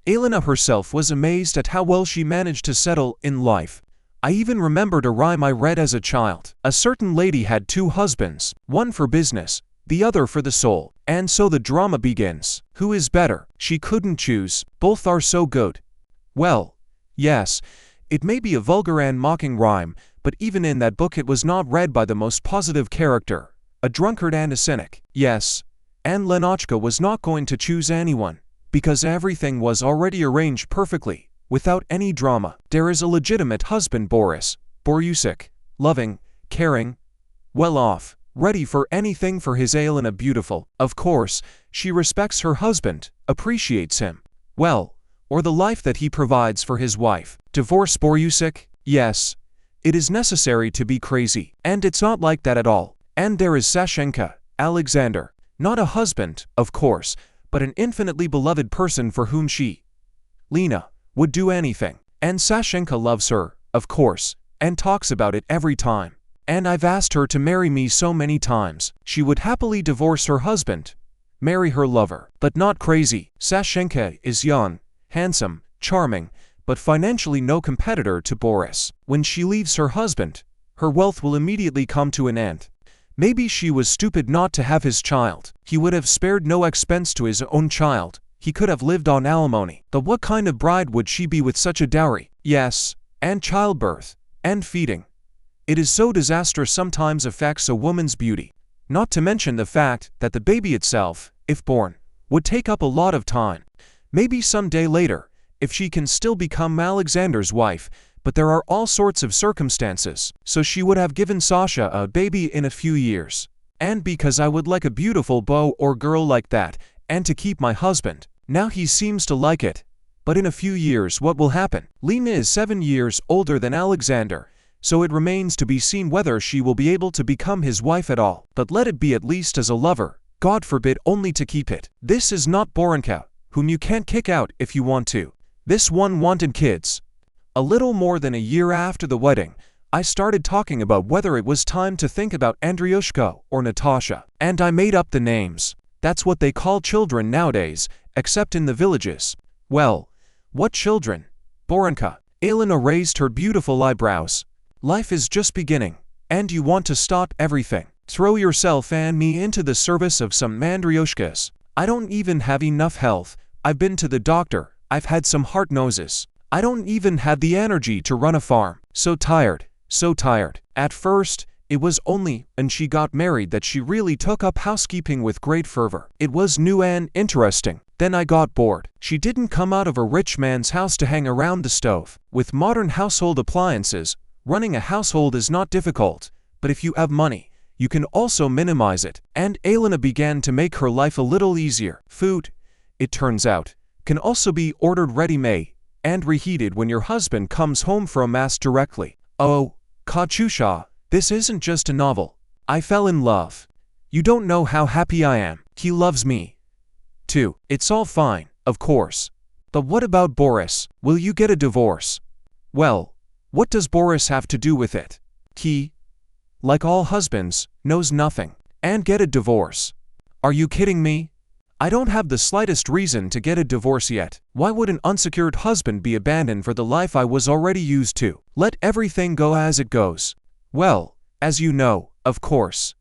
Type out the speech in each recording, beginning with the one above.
Elena herself was amazed at how well she managed to settle in life. I even remembered a rhyme I read as a child. A certain lady had two husbands, one for business, the other for the soul. And so the drama begins. Who is better? She couldn't choose. Both are so good. Well, yes, it may be a vulgar and mocking rhyme, but even in that book it was not read by the most positive character, a drunkard and a cynic. Yes, and Lenochka was not going to choose anyone, because everything was already arranged perfectly, without any drama. There is a legitimate husband, Boris, Boryusik, loving, caring, well off, ready for anything for his Elena beautiful. Of course, she respects her husband, appreciates him, well, or the life that he provides for his wife. Divorce Boryusik? Yes. It is necessary to be crazy. And it's not like that at all. And there is Saschenka, Alexander. Not a husband, of course, but an infinitely beloved person for whom she, Lena, would do anything. And Saschenka loves her, of course, and talks about it every time. And I've asked her to marry me so many times. She would happily divorce her husband, marry her lover, but not crazy. Saschenka is young, handsome, charming, but financially no competitor to Boris. When she leaves her husband, her wealth will immediately come to an end. Maybe she was stupid not to have his child. He would have spared no expense to his own child. He could have lived on alimony. But what kind of bride would she be with such a dowry? Yes, and childbirth, and feeding. It is so disastrous sometimes affects a woman's beauty. Not to mention the fact that the baby itself, if born, would take up a lot of time. Maybe some day later, if she can still become Alexander's wife, but there are all sorts of circumstances, so she would have given Sasha a baby in a few years. And because I would like a beautiful boy or girl like that, and to keep my husband. Now he seems to like it. But in a few years what will happen? Lena is 7 years older than Alexander, so it remains to be seen whether she will be able to become his wife at all. But let it be at least as a lover, God forbid only to keep it. This is not Boryusik, whom you can't kick out if you want to. This one wanted kids. A little more than a year after the wedding, I started talking about whether it was time to think about Andriushka or Natasha, and I made up the names. That's what they call children nowadays, except in the villages. Well, what children? Boryusik. Elena raised her beautiful eyebrows. Life is just beginning, and you want to stop everything. Throw yourself and me into the service of some Andriushkas. I don't even have enough health. I've been to the doctor. I've had some hard noses. I don't even have the energy to run a farm. So tired, so tired. At first, it was only when she got married that she really took up housekeeping with great fervor. It was new and interesting. Then I got bored. She didn't come out of a rich man's house to hang around the stove. With modern household appliances, running a household is not difficult, but if you have money, you can also minimize it. And Elena began to make her life a little easier. Food, it turns out, can also be ordered ready-made and reheated when your husband comes home from mass directly. Oh, Katyusha, this isn't just a novel. I fell in love. You don't know how happy I am. He loves me, too. It's all fine, of course. But what about Boris? Will you get a divorce? Well, what does Boris have to do with it? He, like all husbands, knows nothing. And get a divorce? Are you kidding me? I don't have the slightest reason to get a divorce yet. Why would an unsecured husband be abandoned for the life I was already used to? Let everything go as it goes. Well, as you know, of course.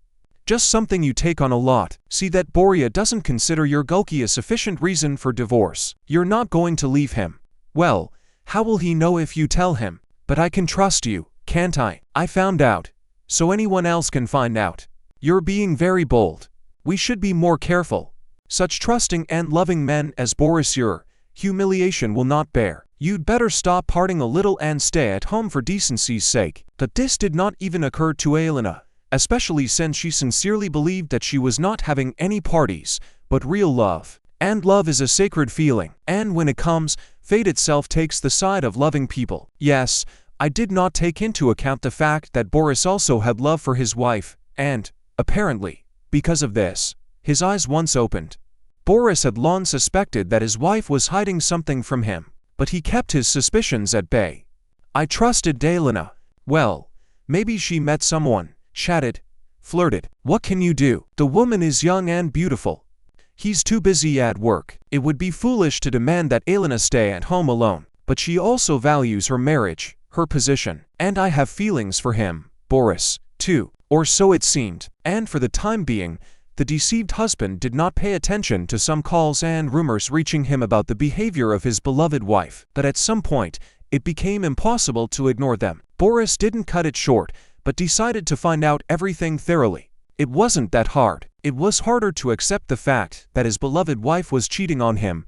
Just something you take on a lot. See that Boria doesn't consider your Gulki a sufficient reason for divorce. You're not going to leave him. Well, how will he know if you tell him? But I can trust you, can't I? I found out. So anyone else can find out. You're being very bold. We should be more careful. Such trusting and loving men as Boris your humiliation will not bear. You'd better stop partying a little and stay at home for decency's sake. But this did not even occur to Elena, especially since she sincerely believed that she was not having any parties, but real love. And love is a sacred feeling, and when it comes, fate itself takes the side of loving people. Yes, I did not take into account the fact that Boris also had love for his wife, and, apparently, because of this, his eyes once opened. Boris had long suspected that his wife was hiding something from him, but he kept his suspicions at bay. I trusted Elena. Well, maybe she met someone, chatted, flirted. What can you do? The woman is young and beautiful. He's too busy at work. It would be foolish to demand that Elena stay at home alone. But she also values her marriage, her position, and I have feelings for him, Boris, too. Or so it seemed. And for the time being, the deceived husband did not pay attention to some calls and rumors reaching him about the behavior of his beloved wife, but at some point, it became impossible to ignore them. Boris didn't cut it short, but decided to find out everything thoroughly. It wasn't that hard. It was harder to accept the fact that his beloved wife was cheating on him,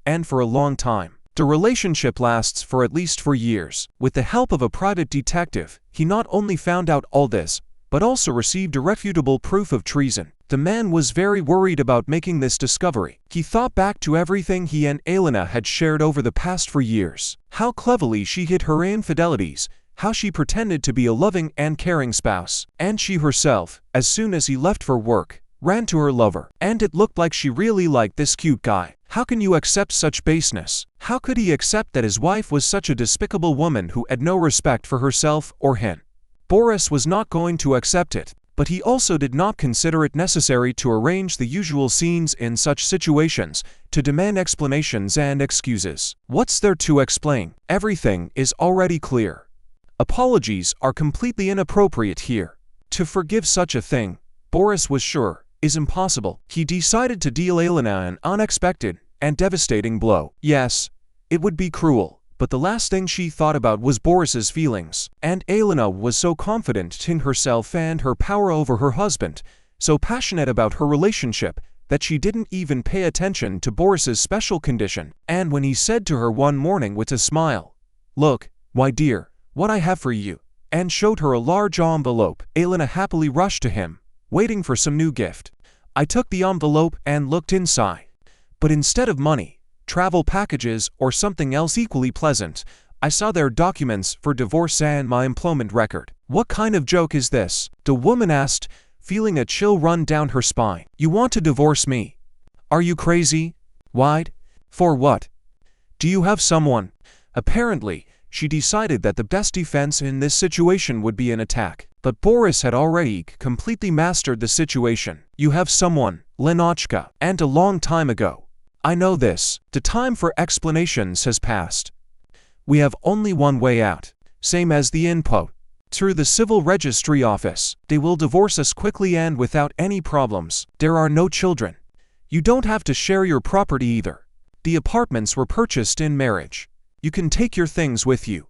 and for a long time. The relationship lasts for at least 4 years. With the help of a private detective, he not only found out all this, but also received irrefutable proof of treason. The man was very worried about making this discovery. He thought back to everything he and Elena had shared over the past 4 years. How cleverly she hid her infidelities, how she pretended to be a loving and caring spouse. And she herself, as soon as he left for work, ran to her lover. And it looked like she really liked this cute guy. How can you accept such baseness? How could he accept that his wife was such a despicable woman who had no respect for herself or him? Boris was not going to accept it, but he also did not consider it necessary to arrange the usual scenes in such situations, to demand explanations and excuses. What's there to explain? Everything is already clear. Apologies are completely inappropriate here. To forgive such a thing, Boris was sure, is impossible. He decided to deal Elena an unexpected and devastating blow. Yes, it would be cruel, but the last thing she thought about was Boris's feelings. And Elena was so confident in herself and her power over her husband, so passionate about her relationship, that she didn't even pay attention to Boris's special condition. And when he said to her one morning with a smile, "Look, my dear, what I have for you," and showed her a large envelope, Elena happily rushed to him, waiting for some new gift. I took the envelope and looked inside. But instead of money, travel packages, or something else equally pleasant, I saw their documents for divorce and my employment record. What kind of joke is this? The woman asked, feeling a chill run down her spine. You want to divorce me? Are you crazy? Why? For what? Do you have someone? Apparently, she decided that the best defense in this situation would be an attack. But Boris had already completely mastered the situation. You have someone, Lenochka, and a long time ago. I know this. The time for explanations has passed. We have only one way out, same as the input. Through the civil registry office, they will divorce us quickly and without any problems. There are no children. You don't have to share your property either. The apartments were purchased in marriage. You can take your things with you.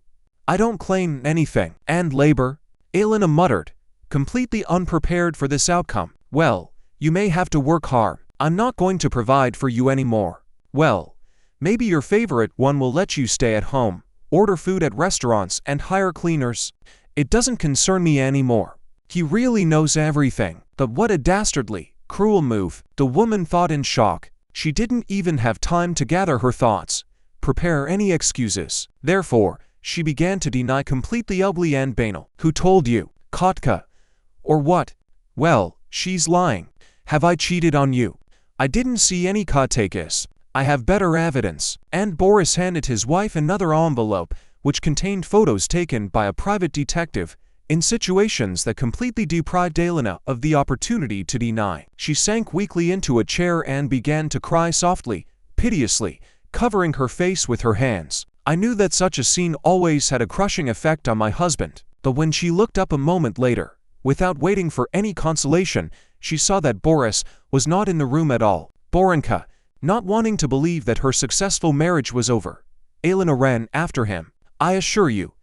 I don't claim anything. And labor? Elena muttered, completely unprepared for this outcome. Well, you may have to work hard. I'm not going to provide for you anymore. Well, maybe your favorite one will let you stay at home, order food at restaurants and hire cleaners. It doesn't concern me anymore. He really knows everything. But what a dastardly, cruel move, the woman thought in shock. She didn't even have time to gather her thoughts, prepare any excuses. Therefore, she began to deny completely ugly and banal. Who told you? Kotka? Or what? Well, she's lying. Have I cheated on you? I didn't see any Kottakis. I have better evidence. And Boris handed his wife another envelope, which contained photos taken by a private detective, in situations that completely deprived Elena of the opportunity to deny. She sank weakly into a chair and began to cry softly, piteously, covering her face with her hands. I knew that such a scene always had a crushing effect on my husband, but when she looked up a moment later, without waiting for any consolation, she saw that Boris was not in the room at all. Boryusikka, not wanting to believe that her successful marriage was over, Elena ran after him. I assure you,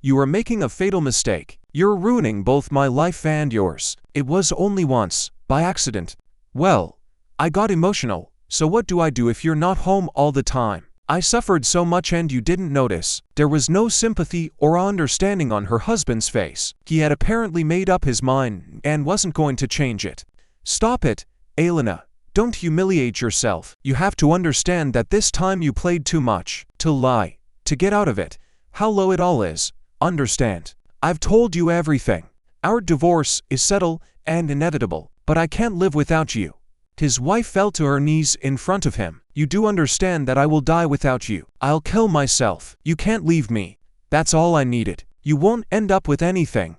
you are making a fatal mistake. You're ruining both my life and yours. It was only once, by accident. Well, I got emotional, so what do I do if you're not home all the time? I suffered so much and you didn't notice. There was no sympathy or understanding on her husband's face. He had apparently made up his mind and wasn't going to change it. Stop it, Elena. Don't humiliate yourself. You have to understand that this time you played too much. To lie. To get out of it. How low it all is. Understand. I've told you everything. Our divorce is settled and inevitable, but I can't live without you. His wife fell to her knees in front of him. You do understand that I will die without you. I'll kill myself. You can't leave me. That's all I needed. You won't end up with anything.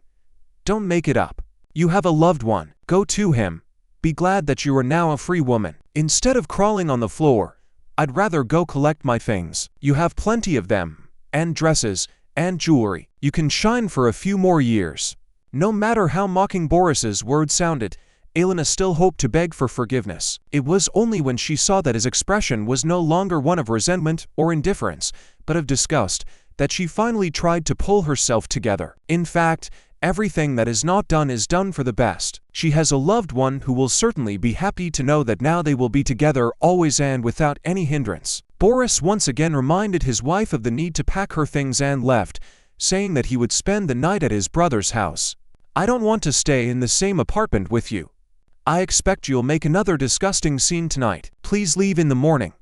Don't make it up. You have a loved one. Go to him. Be glad that you are now a free woman. Instead of crawling on the floor, I'd rather go collect my things. You have plenty of them, and dresses, and jewelry. You can shine for a few more years." No matter how mocking Boris's words sounded, Elena still hoped to beg for forgiveness. It was only when she saw that his expression was no longer one of resentment or indifference, but of disgust, that she finally tried to pull herself together. In fact, everything that is not done is done for the best. She has a loved one who will certainly be happy to know that now they will be together always and without any hindrance. Boris once again reminded his wife of the need to pack her things and left, saying that he would spend the night at his brother's house. "I don't want to stay in the same apartment with you. I expect you'll make another disgusting scene tonight. Please leave in the morning.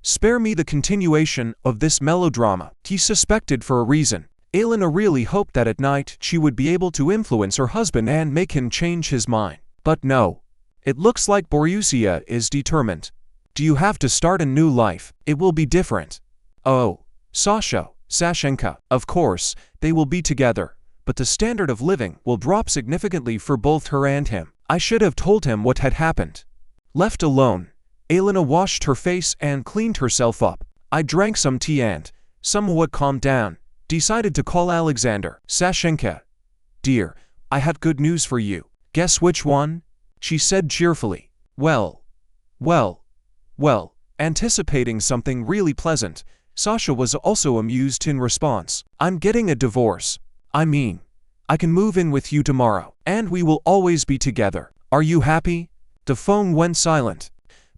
Spare me the continuation of this melodrama." He suspected for a reason. Elena really hoped that at night she would be able to influence her husband and make him change his mind. But no. It looks like Boryusia is determined. "Do you have to start a new life? It will be different." "Oh, Saschenka. Of course, they will be together, but the standard of living will drop significantly for both her and him. I should have told him what had happened." Left alone, Elena washed her face and cleaned herself up. "I drank some tea and, somewhat calmed down, decided to call Alexander." "Saschenka, dear, I had good news for you." "Guess which one?" she said cheerfully. Well, anticipating something really pleasant, Sasha was also amused in response. "I'm getting a divorce. I mean, I can move in with you tomorrow, and we will always be together. Are you happy?" The phone went silent.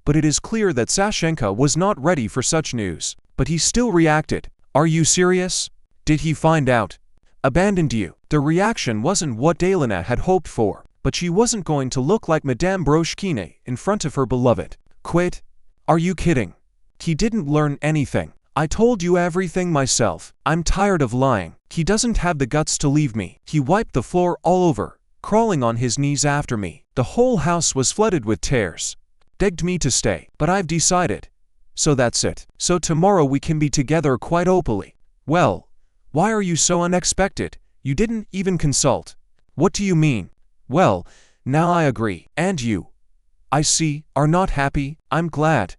But it is clear that Saschenka was not ready for such news. But he still reacted. "Are you serious? Did he find out? Abandoned you?" The reaction wasn't what Elena had hoped for, but she wasn't going to look like Madame Broshkine in front of her beloved. "Quit? Are you kidding? He didn't learn anything. I told you everything myself. I'm tired of lying. He doesn't have the guts to leave me." He wiped the floor all over, crawling on his knees after me. The whole house was flooded with tears. "Begged me to stay, but I've decided. So that's it. So tomorrow we can be together quite openly." "Well, why are you so unexpected? You didn't even consult." "What do you mean?" "Well, now I agree. And you, I see, are not happy." I'm glad.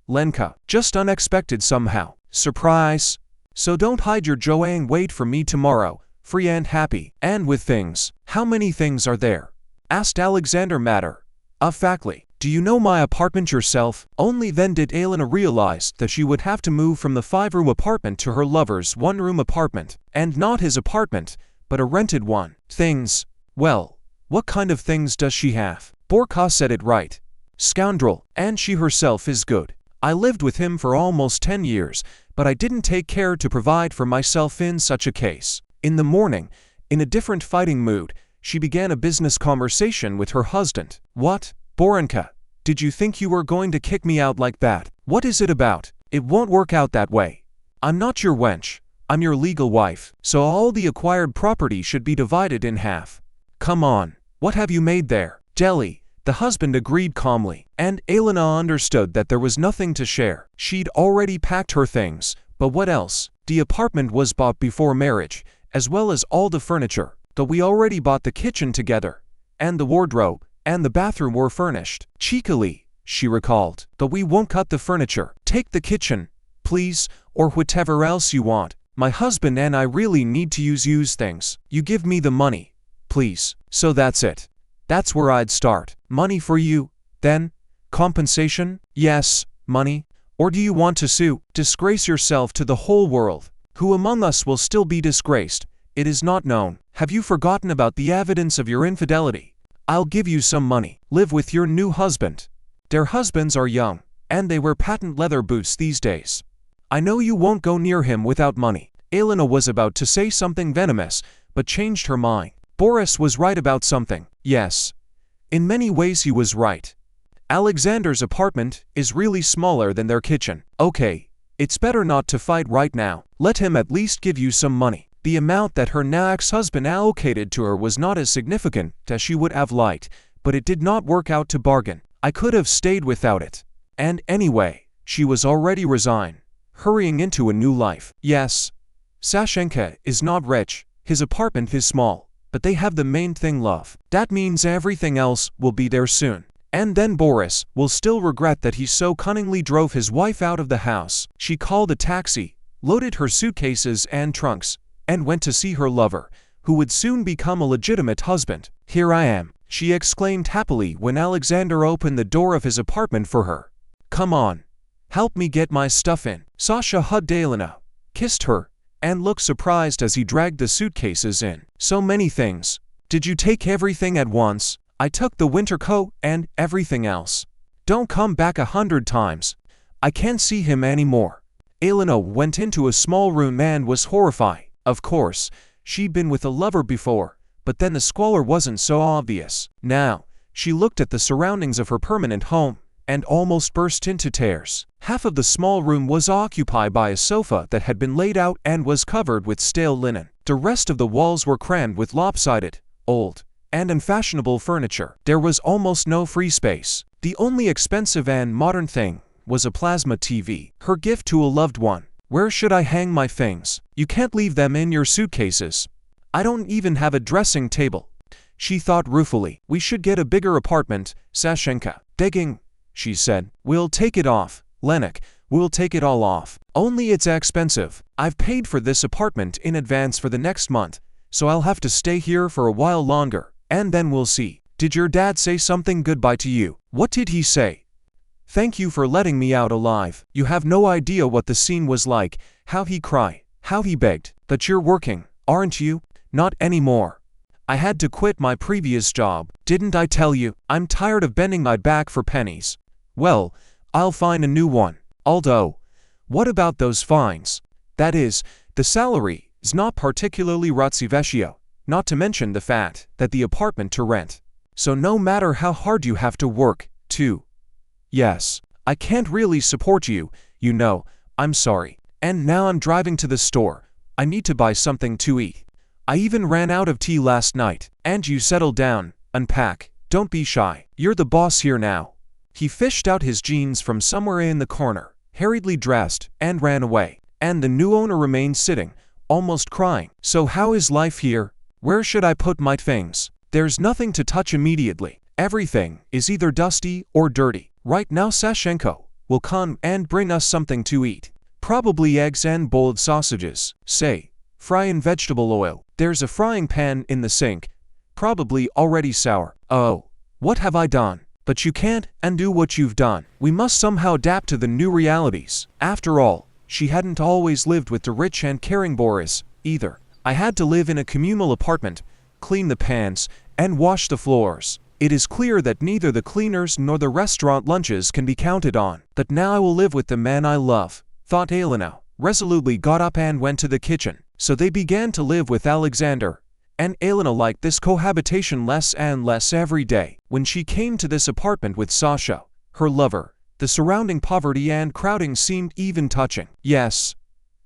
Lenka. Just unexpected somehow. Surprise. So don't hide your joy and wait for me tomorrow, free and happy. And with things. How many things are there?" asked Alexander matter-of-factly. "Do you know my apartment yourself?" Only then did Elena realize that she would have to move from the 5-room apartment to her lover's 1-room apartment. And not his apartment, but a rented one. "Things? Well, what kind of things does she have?" Boris said it right. "Scoundrel, and she herself is good. I lived with him for almost 10 years, but I didn't take care to provide for myself in such a case." In the morning, in a different fighting mood, she began a business conversation with her husband. "What, Borinka, did you think you were going to kick me out like that? What is it about? It won't work out that way. I'm not your wench, I'm your legal wife, so all the acquired property should be divided in half. Come on, what have you made there?" "Deli," the husband agreed calmly, and Elena understood that there was nothing to share. She'd already packed her things, but what else? The apartment was bought before marriage, as well as all the furniture, though we already bought the kitchen together, and the wardrobe, and the bathroom were furnished. Cheekily, she recalled. "But we won't cut the furniture. Take the kitchen, please, or whatever else you want. My husband and I really need to use used things. You give me the money, please." So that's it. That's where I'd start. "Money for you, then? Compensation?" "Yes, money. Or do you want to sue? Disgrace yourself to the whole world. Who among us will still be disgraced? It is not known. Have you forgotten about the evidence of your infidelity? I'll give you some money. Live with your new husband. Their husbands are young, and they wear patent leather boots these days. I know you won't go near him without money." Elena was about to say something venomous, but changed her mind. Boris was right about something. Yes. In many ways he was right. Alexander's apartment is really smaller than their kitchen. Okay, it's better not to fight right now. Let him at least give you some money. The amount that her now ex-husband allocated to her was not as significant as she would have liked, but it did not work out to bargain. I could have stayed without it. And anyway, she was already resigned, hurrying into a new life. Yes, Saschenka is not rich, his apartment is small, but they have the main thing, love. That means everything else will be there soon. And then Boris will still regret that he so cunningly drove his wife out of the house. She called a taxi, loaded her suitcases and trunks, and went to see her lover, who would soon become a legitimate husband. "Here I am," she exclaimed happily when Alexander opened the door of his apartment for her. "Come on, help me get my stuff in." Sasha hugged Elena, kissed her, and looked surprised as he dragged the suitcases in. "So many things. Did you take everything at once?" "I took the winter coat and everything else." "Don't come back 100 times. I can't see him anymore." Elena went into a small room and was horrified. Of course, she'd been with a lover before, but then the squalor wasn't so obvious. Now, she looked at the surroundings of her permanent home and almost burst into tears. Half of the small room was occupied by a sofa that had been laid out and was covered with stale linen. The rest of the walls were crammed with lopsided, old, and unfashionable furniture. There was almost no free space. The only expensive and modern thing was a plasma TV, her gift to a loved one. "Where should I hang my things? You can't leave them in your suitcases. I don't even have a dressing table," she thought ruefully. "We should get a bigger apartment, Saschenka." "Digging," she said. "We'll take it off, Lenochka. We'll take it all off. Only it's expensive. I've paid for this apartment in advance for the next month, so I'll have to stay here for a while longer. And then we'll see." "Did your dad say something goodbye to you?" "What did he say?" "Thank you for letting me out alive. You have no idea what the scene was like, how he cried, how he begged. But you're working, aren't you?" "Not anymore. I had to quit my previous job. Didn't I tell you? I'm tired of bending my back for pennies." "Well, I'll find a new one." "Although, what about those fines? That is, the salary is not particularly razzivecio. Not to mention the fact that the apartment to rent. So no matter how hard you have to work, too." "Yes, I can't really support you, you know. I'm sorry. And now I'm driving to the store. I need to buy something to eat. I even ran out of tea last night." "And you settle down, unpack. Don't be shy. You're the boss here now." He fished out his jeans from somewhere in the corner, hurriedly dressed, and ran away. And the new owner remained sitting, almost crying. "So how is life here? Where should I put my things? There's nothing to touch immediately. Everything is either dusty or dirty. Right now Saschenka will come and bring us something to eat. Probably eggs and boiled sausages. Say, fry in vegetable oil. There's a frying pan in the sink, probably already sour." "Oh, what have I done?" "But you can't undo what you've done. We must somehow adapt to the new realities." After all, she hadn't always lived with the rich and caring Boris, either. "I had to live in a communal apartment, clean the pans, and wash the floors. It is clear that neither the cleaners nor the restaurant lunches can be counted on. But now I will live with the man I love," thought Elena, resolutely got up and went to the kitchen. So they began to live with Alexander, and Elena liked this cohabitation less and less every day. When she came to this apartment with Sasha, her lover, the surrounding poverty and crowding seemed even touching. Yes,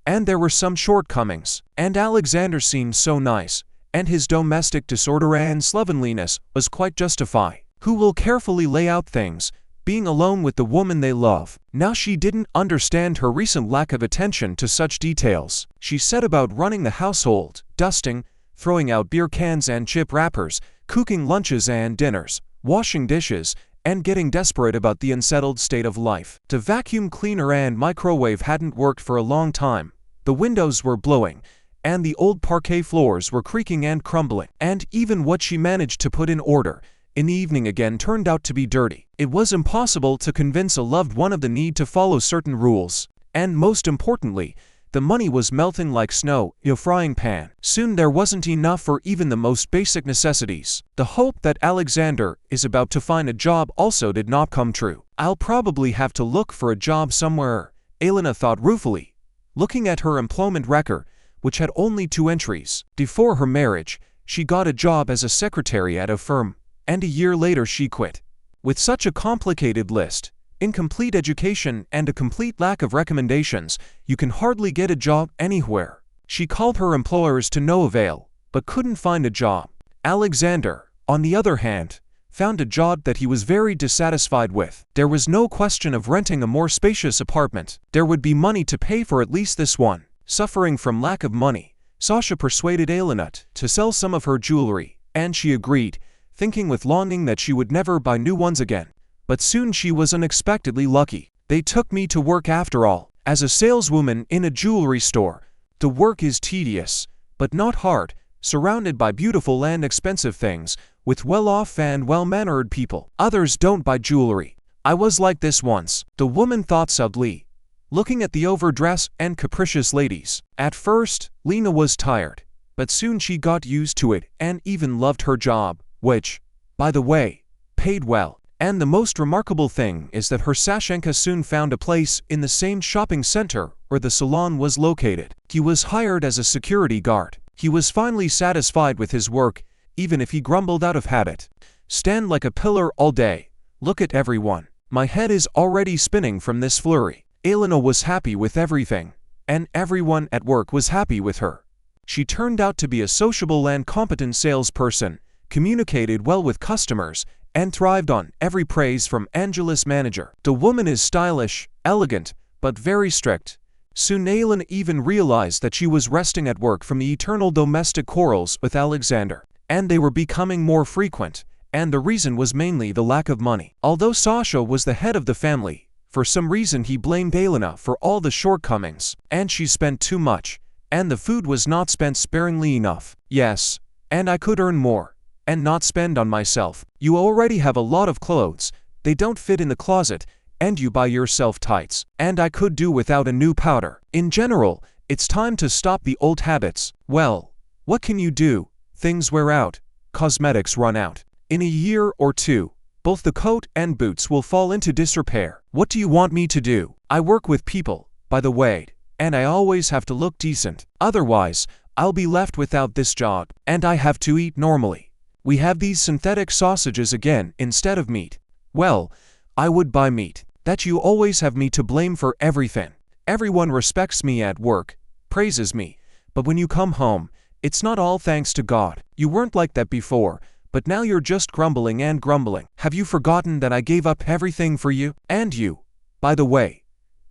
and there were some shortcomings, and Alexander seemed so nice, and his domestic disorder and slovenliness was quite justified. Who will carefully lay out things, being alone with the woman they love? Now she didn't understand her recent lack of attention to such details. She set about running the household, dusting, throwing out beer cans and chip wrappers, cooking lunches and dinners, washing dishes, and getting desperate about the unsettled state of life. The vacuum cleaner and microwave hadn't worked for a long time. The windows were blowing, and the old parquet floors were creaking and crumbling. And even what she managed to put in order in the evening again turned out to be dirty. It was impossible to convince a loved one of the need to follow certain rules. And most importantly, the money was melting like snow in a frying pan. Soon there wasn't enough for even the most basic necessities. The hope that Alexander is about to find a job also did not come true. "I'll probably have to look for a job somewhere," Elena thought ruefully, looking at her employment record, which had only 2 entries. Before her marriage, she got a job as a secretary at a firm, and a year later she quit. With such a complicated list, incomplete education, and a complete lack of recommendations, you can hardly get a job anywhere. She called her employers to no avail, but couldn't find a job. Alexander, on the other hand, found a job that he was very dissatisfied with. There was no question of renting a more spacious apartment. There would be money to pay for at least this one. Suffering from lack of money, Sasha persuaded Elena to sell some of her jewelry, and she agreed, thinking with longing that she would never buy new ones again. But soon she was unexpectedly lucky. They took me to work after all. As a saleswoman in a jewelry store, the work is tedious, but not hard, surrounded by beautiful and expensive things, with well-off and well-mannered people. Others don't buy jewelry. I was like this once, the woman thought sadly, looking at the overdressed and capricious ladies. At first, Lena was tired, but soon she got used to it and even loved her job, which, by the way, paid well. And the most remarkable thing is that her Saschenka soon found a place in the same shopping center where the salon was located. He was hired as a security guard. He was finally satisfied with his work, even if he grumbled out of habit. Stand like a pillar all day. Look at everyone. My head is already spinning from this flurry. Elena was happy with everything, and everyone at work was happy with her. She turned out to be a sociable and competent salesperson, communicated well with customers, and thrived on every praise from Angela's manager. The woman is stylish, elegant, but very strict. Soon Elena even realized that she was resting at work from the eternal domestic quarrels with Alexander, and they were becoming more frequent, and the reason was mainly the lack of money. Although Sasha was the head of the family, for some reason he blamed Elena for all the shortcomings, and she spent too much, and the food was not spent sparingly enough. Yes, and I could earn more, and not spend on myself. You already have a lot of clothes, they don't fit in the closet, and you buy yourself tights, and I could do without a new powder. In general, it's time to stop the old habits. Well, what can you do? Things wear out, cosmetics run out. In a year or two, both the coat and boots will fall into disrepair. What do you want me to do? I work with people, by the way, and I always have to look decent. Otherwise, I'll be left without this job, and I have to eat normally. We have these synthetic sausages again instead of meat. Well, I would buy meat. That you always have me to blame for everything. Everyone respects me at work, praises me, but when you come home, it's not all thanks to God. You weren't like that before, but now you're just grumbling and grumbling. Have you forgotten that I gave up everything for you? And you, by the way,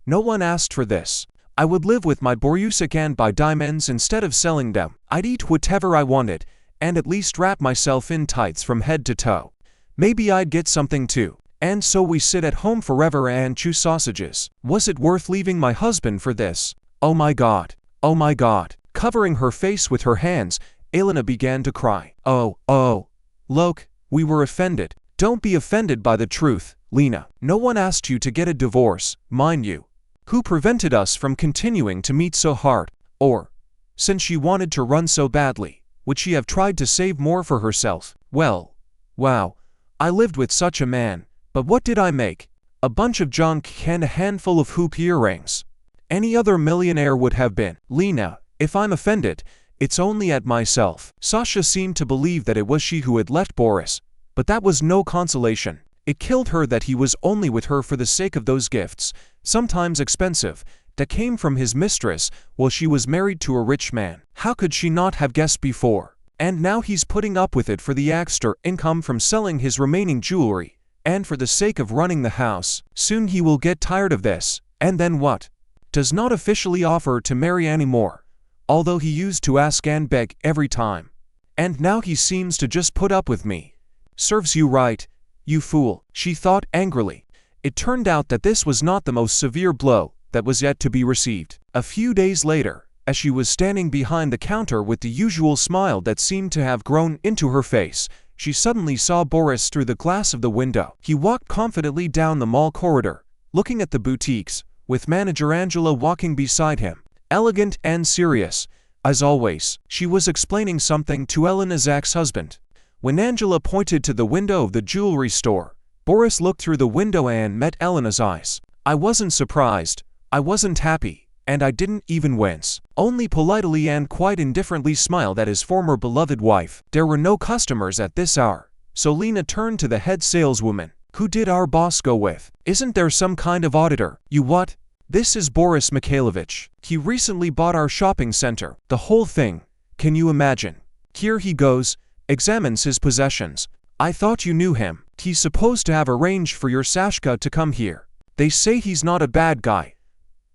no one asked for this. I would live with my Boryusik and buy diamonds instead of selling them. I'd eat whatever I wanted, and at least wrap myself in tights from head to toe. Maybe I'd get something too. And so we sit at home forever and chew sausages. Was it worth leaving my husband for this? Oh my God. Oh my God. Covering her face with her hands, Elena began to cry. Oh. Look, we were offended. Don't be offended by the truth, Lena. No one asked you to get a divorce, mind you. Who prevented us from continuing to meet so hard? Or, since she wanted to run so badly, would she have tried to save more for herself? Well, wow. I lived with such a man. But what did I make? A bunch of junk and a handful of hoop earrings. Any other millionaire would have been. Lena, if I'm offended, it's only at myself. Sasha seemed to believe that it was she who had left Boris, but that was no consolation. It killed her that he was only with her for the sake of those gifts, sometimes expensive, that came from his mistress while she was married to a rich man. How could she not have guessed before? And now he's putting up with it for the extra income from selling his remaining jewelry. And for the sake of running the house. Soon he will get tired of this, and then what? Does not officially offer to marry anymore, although he used to ask and beg every time. And now he seems to just put up with me. Serves you right, you fool, she thought angrily. It turned out that this was not the most severe blow that was yet to be received. A few days later, as she was standing behind the counter with the usual smile that seemed to have grown into her face, she suddenly saw Boris through the glass of the window. He walked confidently down the mall corridor, looking at the boutiques, with manager Angela walking beside him, elegant and serious. As always, she was explaining something to Elena's ex-husband. When Angela pointed to the window of the jewelry store, Boris looked through the window and met Elena's eyes. I wasn't surprised, I wasn't happy, and I didn't even wince. Only politely and quite indifferently smiled at his former beloved wife. There were no customers at this hour, so Lena turned to the head saleswoman. Who did our boss go with? Isn't there some kind of auditor? You what? This is Boris Mikhailovich. He recently bought our shopping center. The whole thing. Can you imagine? Here he goes, examines his possessions. I thought you knew him. He's supposed to have arranged for your Saschenka to come here. They say he's not a bad guy.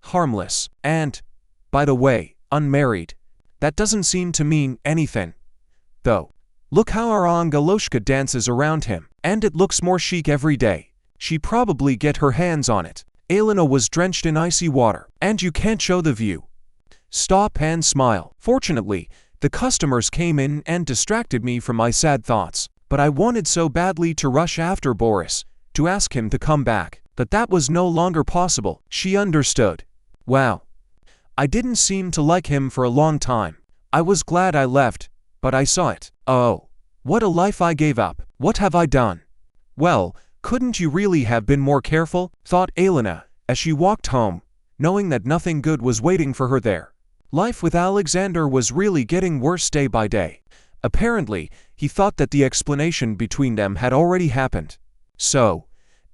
Harmless, and, by the way, unmarried. That doesn't seem to mean anything, though. Look how our Lenochka dances around him, and it looks more chic every day. She probably get her hands on it. Elena was drenched in icy water, and you can't show the view. Stop and smile. Fortunately, the customers came in and distracted me from my sad thoughts, but I wanted so badly to rush after Boris, to ask him to come back, that was no longer possible. She understood. Wow. I didn't seem to like him for a long time. I was glad I left, but I saw it. Oh, what a life I gave up. What have I done? Well, couldn't you really have been more careful? Thought Elena, as she walked home, knowing that nothing good was waiting for her there. Life with Alexander was really getting worse day by day. Apparently, he thought that the explanation between them had already happened. So,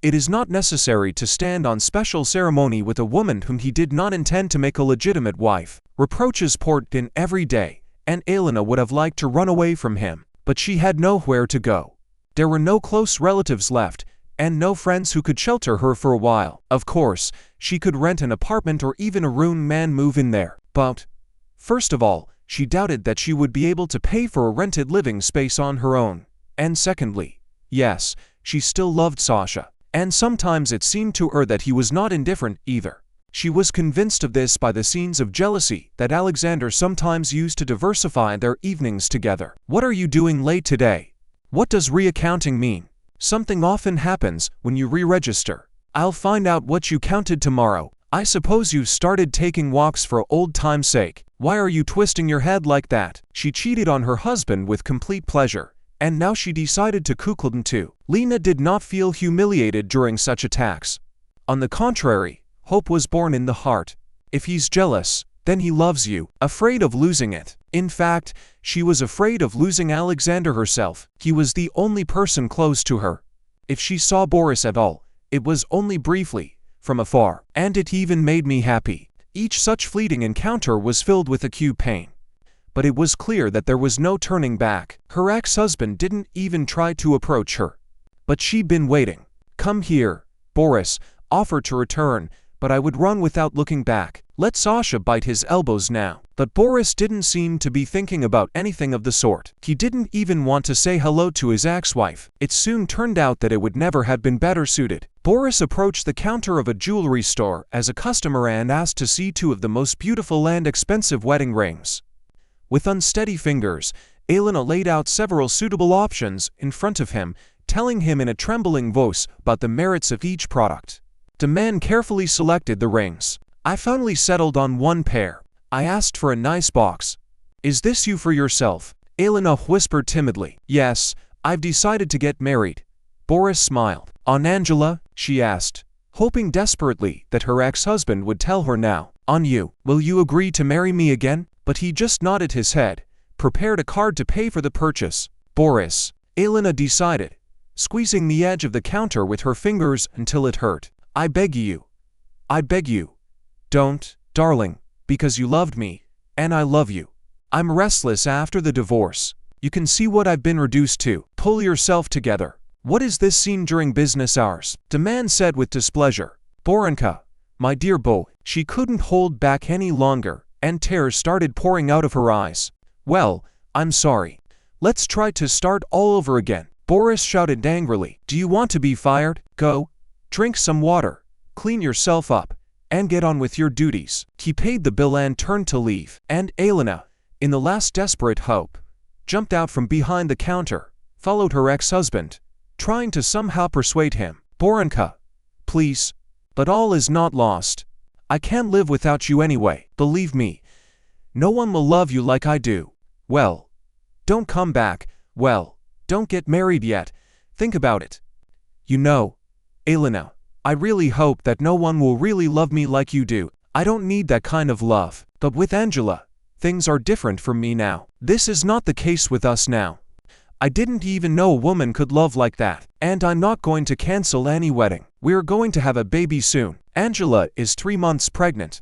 it is not necessary to stand on special ceremony with a woman whom he did not intend to make a legitimate wife. Reproaches poured in every day, and Elena would have liked to run away from him, but she had nowhere to go. There were no close relatives left, and no friends who could shelter her for a while. Of course, she could rent an apartment or even a room man move in there, but first of all, she doubted that she would be able to pay for a rented living space on her own. And secondly, yes, she still loved Sasha, and sometimes it seemed to her that he was not indifferent either. She was convinced of this by the scenes of jealousy that Alexander sometimes used to diversify their evenings together. What are you doing late today? What does reaccounting mean? Something often happens when you re-register. I'll find out what you counted tomorrow. I suppose you've started taking walks for old time's sake. Why are you twisting your head like that? She cheated on her husband with complete pleasure, and now she decided to cuckold too. Lena did not feel humiliated during such attacks. On the contrary, hope was born in the heart. If he's jealous, then he loves you, afraid of losing it. In fact, she was afraid of losing Alexander herself. He was the only person close to her. If she saw Boris at all, it was only briefly, from afar, and it even made me happy. Each such fleeting encounter was filled with acute pain. But it was clear that there was no turning back. Her ex-husband didn't even try to approach her. But she'd been waiting. Come here, Boris offered to return, but I would run without looking back. Let Sasha bite his elbows now. But Boris didn't seem to be thinking about anything of the sort. He didn't even want to say hello to his ex-wife. It soon turned out that it would never have been better suited. Boris approached the counter of a jewelry store as a customer and asked to see two of the most beautiful and expensive wedding rings. With unsteady fingers, Elena laid out several suitable options in front of him, telling him in a trembling voice about the merits of each product. The man carefully selected the rings. I finally settled on one pair. I asked for a nice box. Is this you for yourself? Elena whispered timidly. Yes, I've decided to get married. Boris smiled. On Angela? She asked, hoping desperately that her ex-husband would tell her now. On you. Will you agree to marry me again? But he just nodded his head, prepared a card to pay for the purchase. Boris, Elena decided, squeezing the edge of the counter with her fingers until it hurt. I beg you. I beg you. Don't, darling, because you loved me, and I love you. I'm restless after the divorce. You can see what I've been reduced to. Pull yourself together. What is this scene during business hours? The man said with displeasure. Boryusik, my dear Bo. She couldn't hold back any longer, and tears started pouring out of her eyes. Well, I'm sorry. Let's try to start all over again. Boris shouted angrily. Do you want to be fired? Go. Drink some water. Clean yourself up. And get on with your duties. He paid the bill and turned to leave. And Elena, in the last desperate hope, jumped out from behind the counter, followed her ex-husband, trying to somehow persuade him. Boryusik, please. But all is not lost. I can't live without you anyway. Believe me, no one will love you like I do. Well, don't come back. Well, don't get married yet. Think about it. You know, Elena, I really hope that no one will really love me like you do. I don't need that kind of love. But with Angela, things are different for me now. This is not the case with us now. I didn't even know a woman could love like that. And I'm not going to cancel any wedding. We're going to have a baby soon. Angela is 3 months pregnant.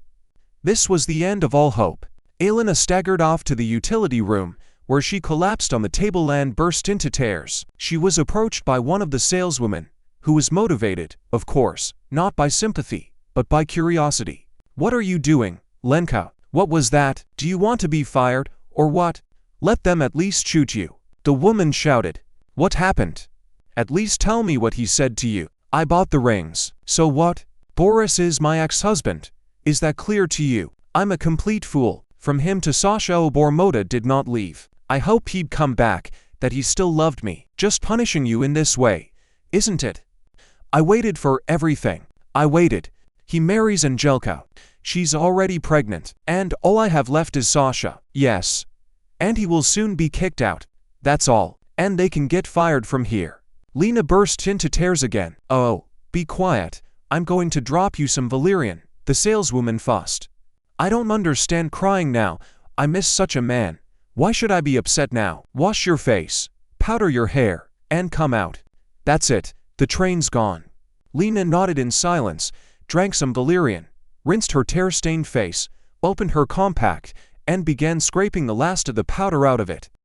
This was the end of all hope. Elena staggered off to the utility room, where she collapsed on the table and burst into tears. She was approached by one of the saleswomen, who was motivated, of course, not by sympathy, but by curiosity. What are you doing, Lenochka? What was that? Do you want to be fired, Or what? Let them at least shoot you." The woman shouted. "What happened? At least tell me what he said to you." "I bought the rings." "So what? Boris is my ex-husband. Is that clear to you?" "I'm a complete fool. From him to Sasha Obormoda did not leave. I hope he'd come back, that he still loved me. Just punishing you in this way, isn't it? I waited for everything. I waited. He marries Angelka. She's already pregnant, and all I have left is Sasha." "Yes. And he will soon be kicked out. That's all. And they can get fired from here." Lena burst into tears again. "Oh, be quiet. I'm going to drop you some valerian," the saleswoman fussed. "I don't understand crying now. I miss such a man. Why should I be upset now? Wash your face, powder your hair, and come out. That's it. The train's gone." Lena nodded in silence, drank some valerian, rinsed her tear-stained face, opened her compact, and began scraping the last of the powder out of it.